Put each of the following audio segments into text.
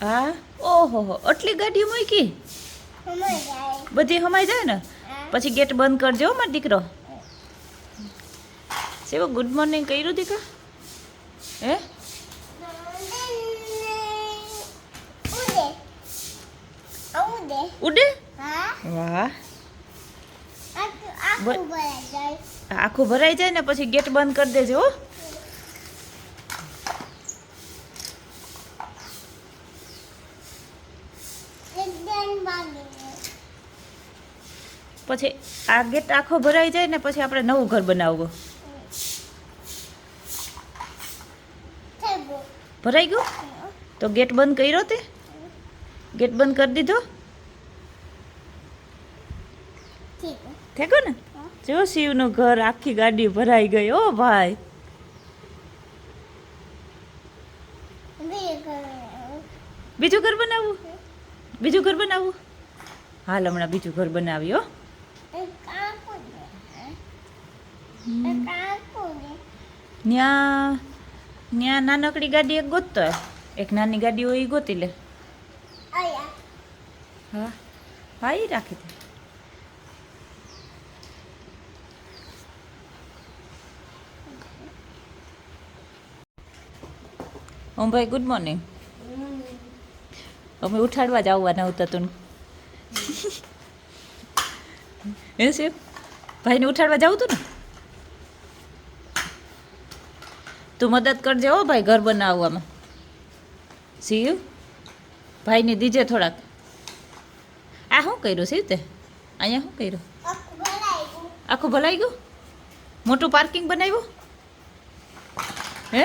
હા. ઓહો હો, આટલી ગાડી મૂકી બધી હમાઈ જાય ને પછી ગેટ બંધ કરજો મારો દીકરો. સેવો ગુડ મોર્નિંગ કર્યું દીકરા? હે ઉડે? વાહ. આખું ભરાઈ જાય ને પછી ગેટ બંધ કરી દેજો હો. પછી આ ગેટ આખો ભરાઈ જાય ને પછી આપણે નવું ઘર બનાવવું. ભરાઈ ગયું તો ગેટ બંધ કર્યો તે? ગેટ બંધ કરી દીધો? થેકો ને? જો શિવનું ઘર આખી ગાડી ભરાઈ ગઈ. ઓ ભાઈ બીજું ઘર બનાવવું? બીજું ઘર બનાવવું? હાલ હમણાં બીજું ઘર બનાવ્યો. ન્યા ન્યા નાનકડી ગાડી એક ગોતતો હોય. એક નાની ગાડી હોય એ ગોતી લે. હા હા એ રાખી દે. ઓમ ભાઈ ગુડ મોર્નિંગ. અમે ઉઠાડવા જ આવવાના હતા તું. એ શિવ ભાઈને ઉઠાડવા જવું તું ને? તું મદદ કરજે હો ભાઈ ઘર બનાવવામાં. શિવ ભાઈને દીજે થોડાક. આ શું કર્યું શિવ તે? અહીંયા શું કર્યું? આખું ભલાઈ ગયું? મોટું પાર્કિંગ બનાવ્યું? હે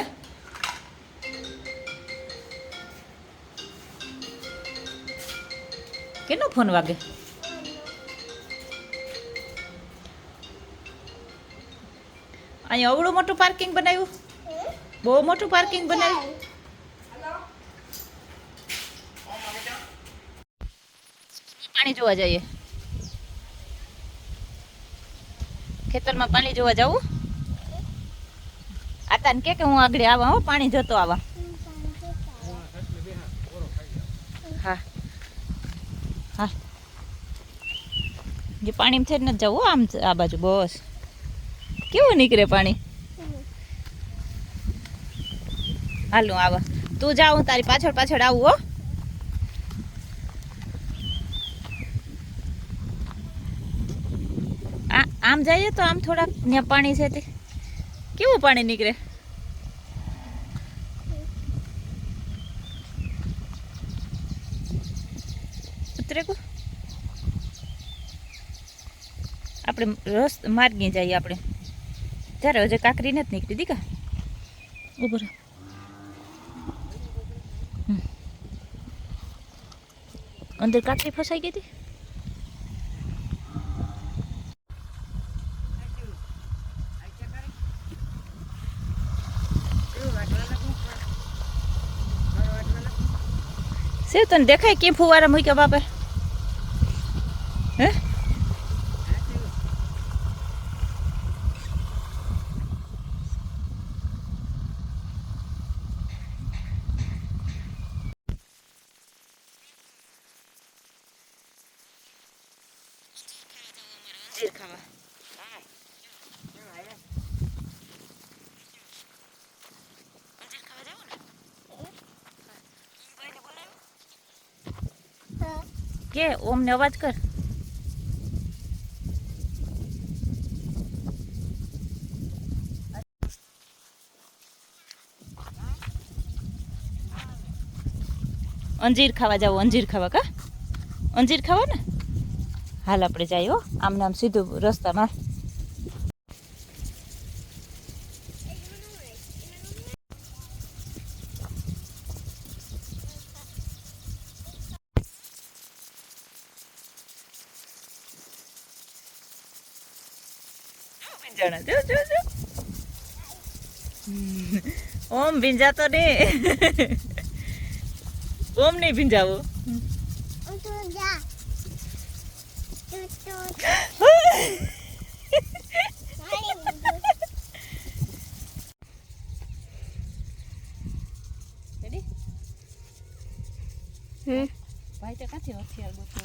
કેનો ફોન વાગે? અહીંયા અવળું મોટું પાર્કિંગ બનાવ્યું? બહુ મોટું પાર્કિંગ બનાવ્યું? પાણી જોવા જઈએ. ખેતરમાં પાણી જોવા જવું? આતાને કે હું આગળ આવા હો પાણી જતો આવા. હા હા જે પાણી થઈ નથી જવું આમ આ બાજુ. બસ કેવું નીકળે પાણી. હાલું આવા તું જા હું તારી પાછળ પાછળ આવું હો. આમ જઈએ તો આમ થોડાક ત્યાં પાણી છે તે કેવું પાણી નીકળે. ઉતરે કો આપણે રસ માર્ગી જઈએ આપણે. ત્યારે હજુ કાંકરી નથી નીકળી દીકા. ઉભો રહે. અંદર કાંકરી ફસાઈ ગઈ હતી. સેવ તને દેખાય કેમ ફુવારા મૂક્યા બાપા? હે અંજીર ખાવા. અંજીર ખાવા જાવ ને? કે ઓમ ને અવાજ કર. અંજીર ખાવા જાવ. અંજીર ખાવા કા? અંજીર ખાવા ને? હાલ આપણે જઈએ હો આમ નામ સીધું રસ્તામાં. જો જો જો ઓમ ભીંજાતો ને. ઓમ નહીં ભીંજાવો. ભાઈ તો કાંથી હથિયાર ગોતો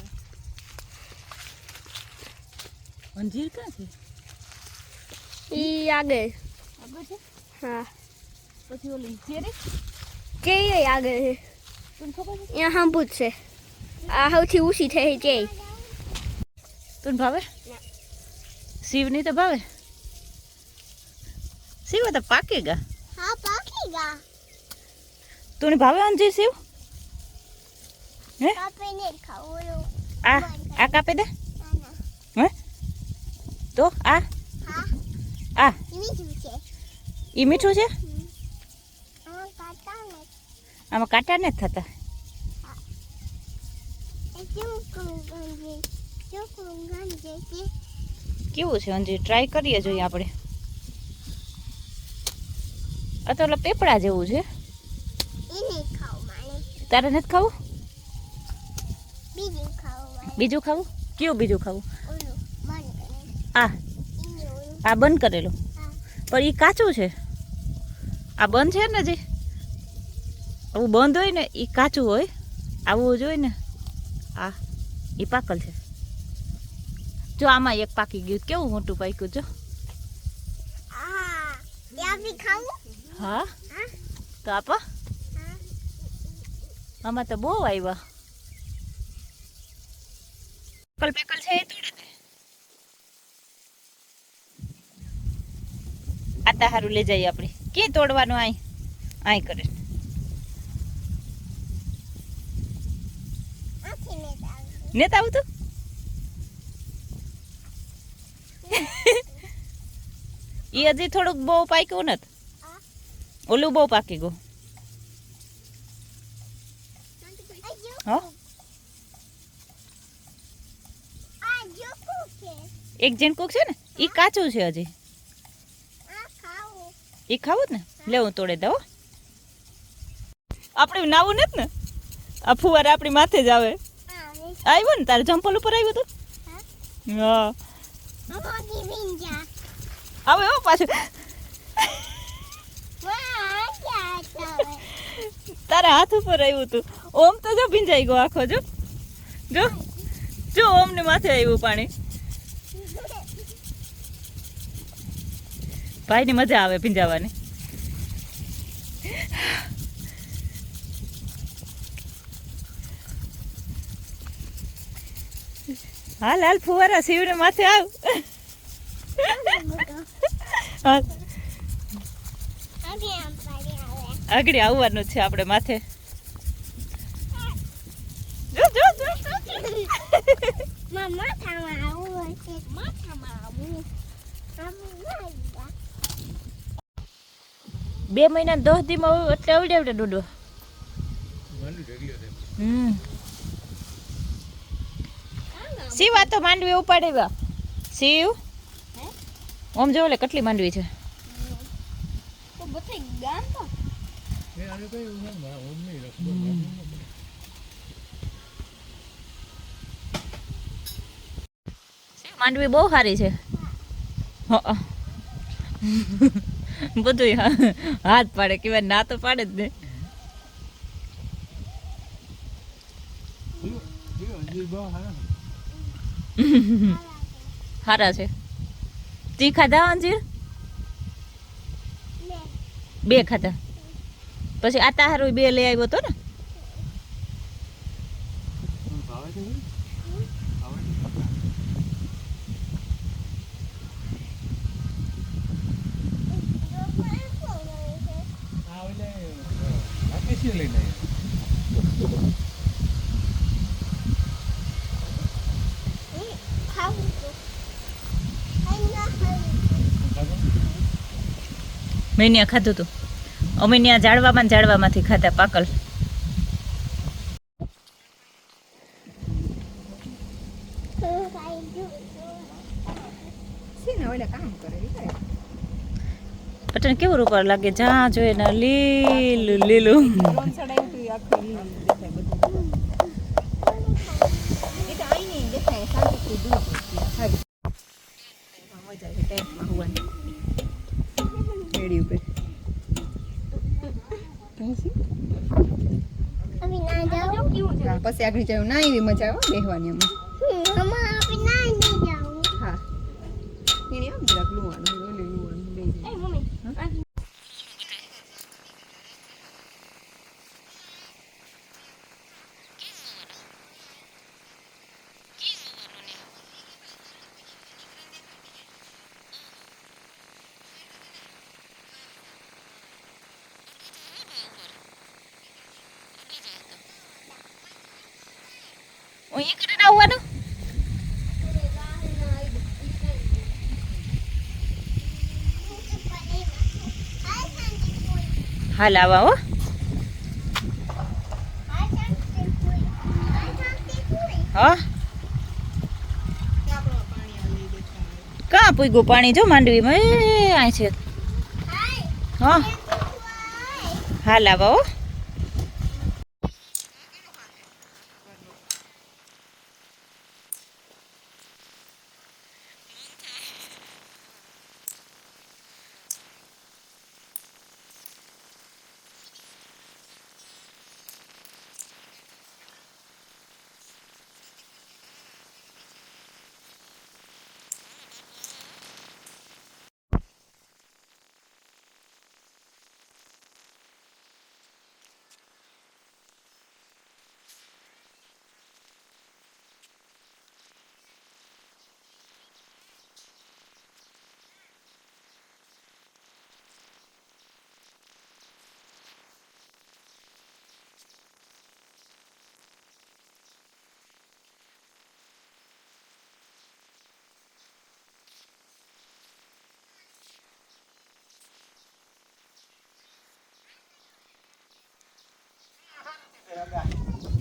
અંજીર ક્યાં છે ઈ આગળ આગળ છે હા પછી ઓલી ચેરી કે આગળ છે તને ખબર છે અહીંયા હાંભું જ છે આ સૌથી ઊંચી થઈ છે તને ભાવે શિવની તો ભાવે શિવ તો પાકેગા हाँ पाकेगा તને ભાવે અંજીર શિવ હે कापे नहीं खाओ આ કાપી દે હે તો આ हाँ આ मीठू છે ઈ મીઠું છે આ કાટા ને આમાં કાંટા નથી થતા કેવું છે અંજીર ટ્રાય કરીએ જોઈએ આપણે આ તો ઓલા પેપડા જેવું છે તારે નથી ખાવું બીજું ખાવું કયું બીજું ખાવું આ બંધ કરેલું પણ એ કાચું છે આ બંધ છે ને જે આવું બંધ હોય ને એ કાચું હોય આવું જોઈએ ને આ એ પાકલ છે જો આમાં એક પાકી ગયું કેવું મોટું પાક્યું જો હા તો આપ આમાં તો બહુ આવ્યા પેકલ પેકલ છે એ તોડે દે આતા હારું લઈ જઈએ આપણે ક્યાં તોડવાનું આય કરે ને આવું તું એ હજી થોડુંક બહુ પાક્યું નથી ઓલું બહુ પાકી ગયું હા એક ઝીણકુક છે ને એ કાચું છે હજી એ ખાવું જ ને લેવું તોડે દો આપણે નાવું નથી ને આ ફુવારા આપણી માથે જ આવે આવ્યો ને તારે જમ્પલ ઉપર આવ્યું હતું હા આવે હો પાછું તારા હાથ ઉપર આવ્યું હતું ઓમ તો જો ભીંજાઈ ગયો આખો જો જો જો ઓમ ને માથે આવ્યું પાણી ભાઈ ની મજા આવે ભીંજાવાની હાલ હાલ ફુવારા શિવને માથે આવ આગળ આવવાનું છે આપણે માથે જો જો જો 2 મહિના 10 દીમાં એટલે આવડે આવડે ડોડો શિવ આ તો માંડવી ઉપાડ્યા શિવ ઓમ જો લે કેટલી માંડવી છે માંડવી બહુ સારી છે બધું હાથ પાડે કે ના તો પાડે જ ને સારા છે તી ખાધા અંજીર 2 ખાધા પછી આ તારું 2 લઈ આવ્યો તો ને મેં ત્યાં ખાધું હતું અમે ત્યાં ઝાડવામાંથી ખાધા પાકલ પટન કેવું રૂપાર લાગે જ્યાં જોઈએ ને લીલું લીલું હા પછી આગળ જાવ ના એવી મજા આવે હો બેહવાની અમે અમાર આપણે ના નહીં જાવું હા એને આમ જરાક લુવાનું ઓલે લુવાનું બે અહીં કરીને આવવાનું હાલ આવા હો હા કાં પૂગ્યું પાણી જો માંડવીમાં એ આ છે હા હાલ આવા હો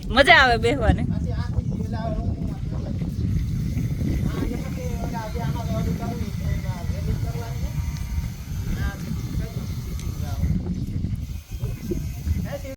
મજા આવે બેહવાને